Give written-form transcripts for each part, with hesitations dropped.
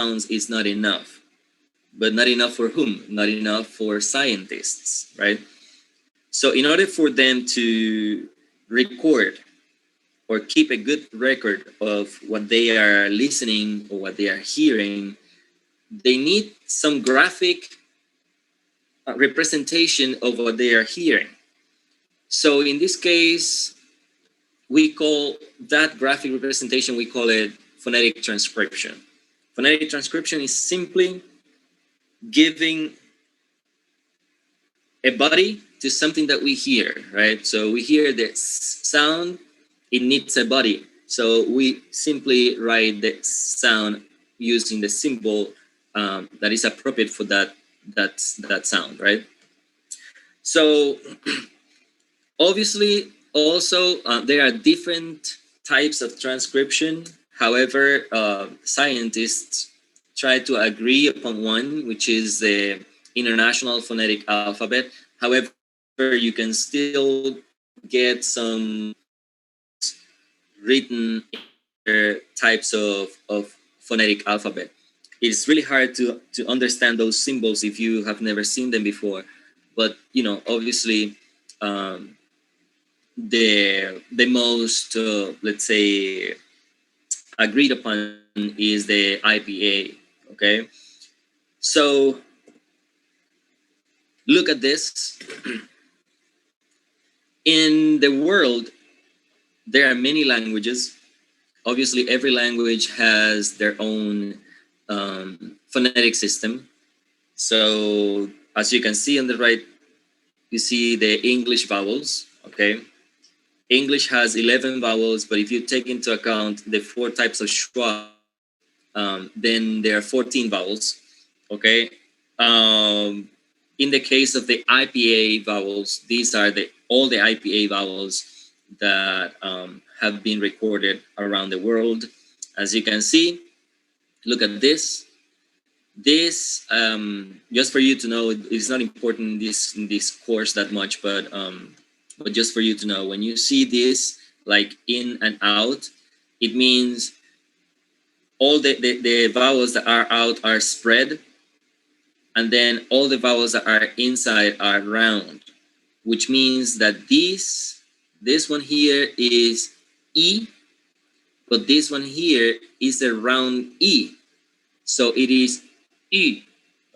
sounds is not enough. But not enough for whom? Not enough for scientists, right? So in order for them to record or keep a good record of what they are listening or what they are hearing, they need some graphic representation of what they are hearing. So in this case, we call that graphic representation, we call it phonetic transcription. Phonetic transcription is simply giving a body to something that we hear, right? So we hear the sound, it needs a body. So we simply write the sound using the symbol that is appropriate for that sound, right? So obviously, also there are different types of transcription. However, scientists try to agree upon one, which is the International Phonetic Alphabet. However, you can still get some written types of phonetic alphabet. It's really hard to understand those symbols if you have never seen them before. But obviously, the most let's say agreed upon is the IPA. Okay, so look at this. In the world, there are many languages. Obviously, every language has their own phonetic system. So as you can see on the right, you see the English vowels. Okay, English has 11 vowels, but if you take into account the 4 types of schwa, then there are 14 vowels. Okay. In the case of the IPA vowels, these are all the IPA vowels that have been recorded around the world. As you can see, look at this. This, just for you to know, it's not important in this course that much, but just for you to know, when you see this like in and out, it means all the vowels that are out are spread, and then all the vowels that are inside are round, which means that this one here is E, but this one here is a round E. So it is E,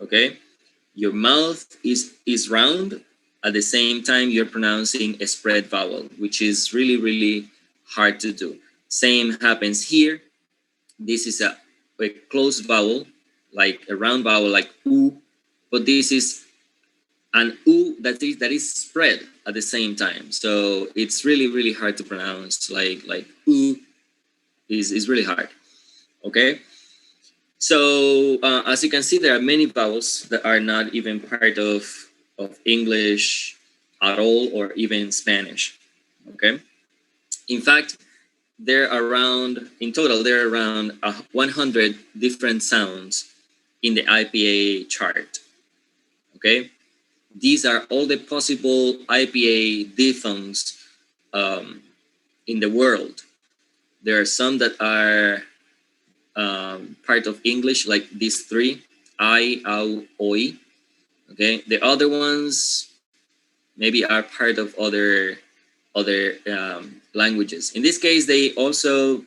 okay? Your mouth is round. At the same time, you're pronouncing a spread vowel, which is really, really hard to do. Same happens here. This is a closed vowel, like a round vowel, like U, but this is an U that is spread at the same time. So it's really, really hard to pronounce. Like U is really hard. Okay. So as you can see, there are many vowels that are not even part of English at all, or even Spanish. Okay. In fact, in total, there are around 100 different sounds in the IPA chart. Okay. These are all the possible IPA diphthongs in the world. There are some that are part of English, like these 3, I, au, oi. Okay, the other ones maybe are part of other languages. In this case, they also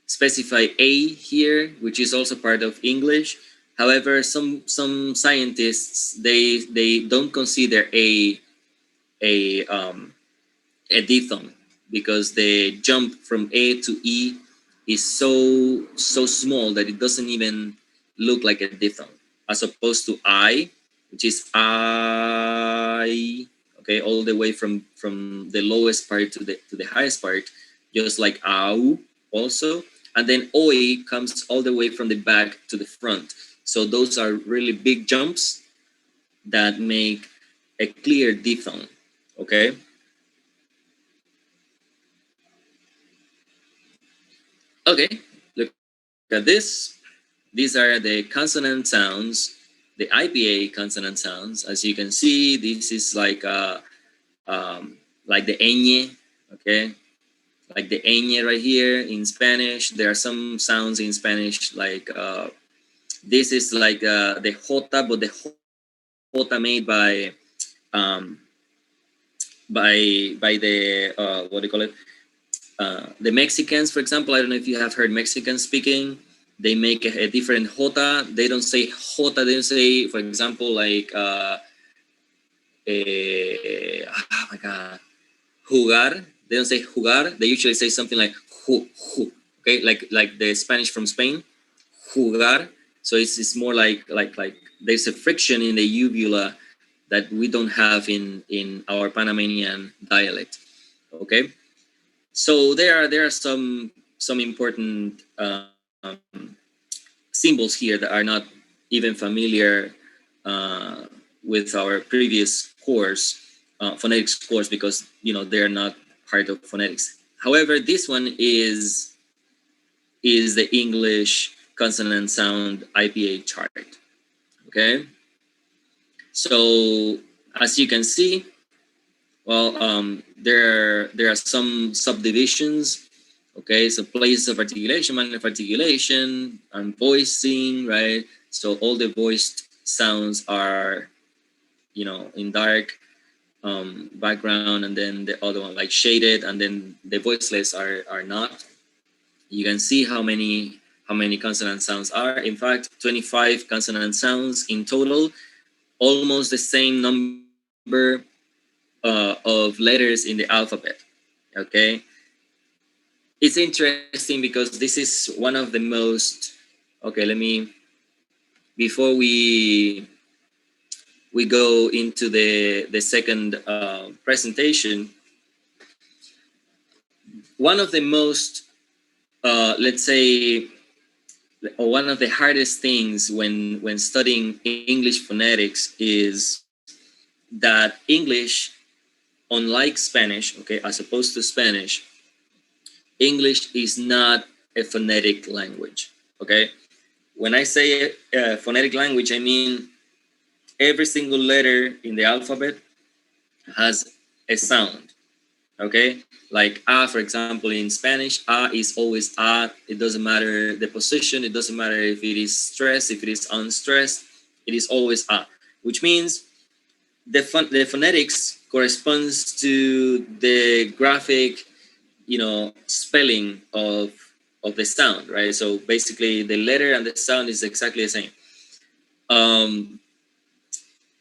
specify a here, which is also part of English. However, some scientists they don't consider a diphthong, because the jump from A to E is so small that it doesn't even look like a diphthong, as opposed to I, which is I, okay, all the way from the lowest part to the highest part, just like au also, and then oi comes all the way from the back to the front. So those are really big jumps that make a clear diphthong. Okay. Okay, look at this. These are the consonant sounds, the IPA consonant sounds. As you can see, this is like the ñ, okay? Like the ñ right here in Spanish. There are some sounds in Spanish like This is like the jota, but the jota made um, by the what do you call it? The Mexicans, for example. I don't know if you have heard Mexicans speaking. They make a different jota. They don't say jota. They don't say, for example, like oh my god, jugar. They don't say jugar. They usually say something like ju. Okay, like the Spanish from Spain, jugar. So it's more like there's a friction in the uvula that we don't have in our Panamanian dialect. Okay, so there are some important symbols here that are not even familiar uh, with our previous course, phonetics course, because they're not part of phonetics. However, this one is the English consonant sound IPA chart. Okay, so as you can see, well, there are some subdivisions. Okay, so places of articulation, manner of articulation, and voicing, right? So all the voiced sounds are, in dark background, and then the other one like shaded, and then the voiceless are not. You can see how many consonant sounds are. In fact, 25 consonant sounds in total, almost the same number of letters in the alphabet. Okay, it's interesting because this is one of the most. Okay, let me, before we go into the second presentation. One of the most, let's say, or one of the hardest things when studying English phonetics is that English, unlike Spanish, okay, as opposed to Spanish, English is not a phonetic language. Okay, when I say a phonetic language, I mean every single letter in the alphabet has a sound. Okay, like a, for example, in Spanish, a is always a. It doesn't matter the position. It doesn't matter if it is stressed, if it is unstressed. It is always a, which means the phonetics corresponds to the graphic, spelling of the sound, right? So basically, the letter and the sound is exactly the same. Um,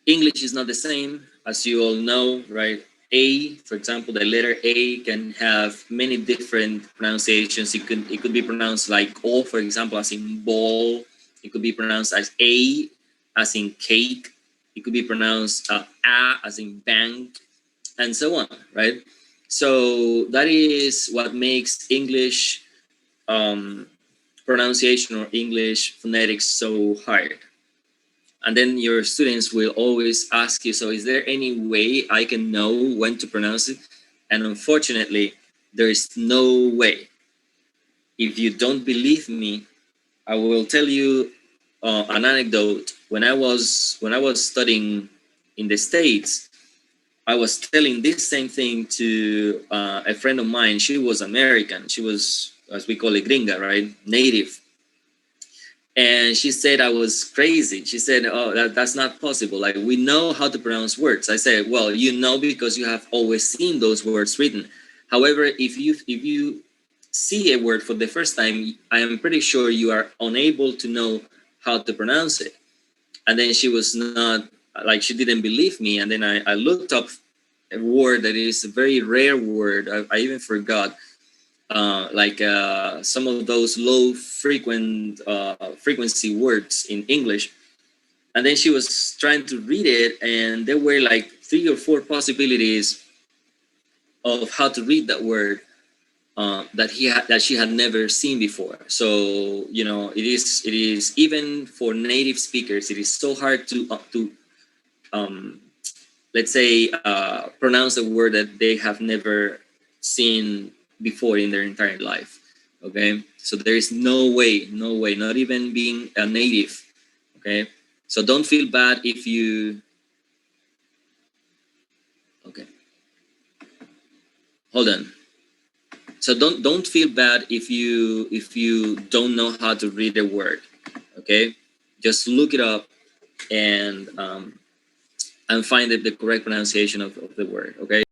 English is not the same, as you all know, right? A, for example, the letter A can have many different pronunciations. It could be pronounced like O, for example, as in ball. It could be pronounced as A, as in cake. It could be pronounced A, as in bank, and so on, right? So that is what makes English pronunciation or English phonetics so hard. And then your students will always ask you, so is there any way I can know when to pronounce it? And unfortunately, there is no way. If you don't believe me, I will tell you an anecdote. When I was studying in the States, I was telling this same thing to a friend of mine. She was American. She was, as we call it, gringa, right? Native. And she said I was crazy. She said, "Oh, that's not possible. Like, we know how to pronounce words." I said, "Well, you know, because you have always seen those words written. However, if you see a word for the first time, I am pretty sure you are unable to know how to pronounce it." And then she was not, like, she didn't believe me. And then I looked up a word that is a very rare word. I even forgot, some of those low frequency words in English. And then she was trying to read it, and there were like 3 or 4 possibilities of how to read that word that she had never seen before. So it is even for native speakers, it is so hard to let's say pronounce a word that they have never seen before in their entire life. Okay, so there is no way, not even being a native. Okay, so don't feel bad if you. Okay, hold on. So don't feel bad if you don't know how to read a word. Okay, just look it up and find the correct pronunciation of the word. Okay.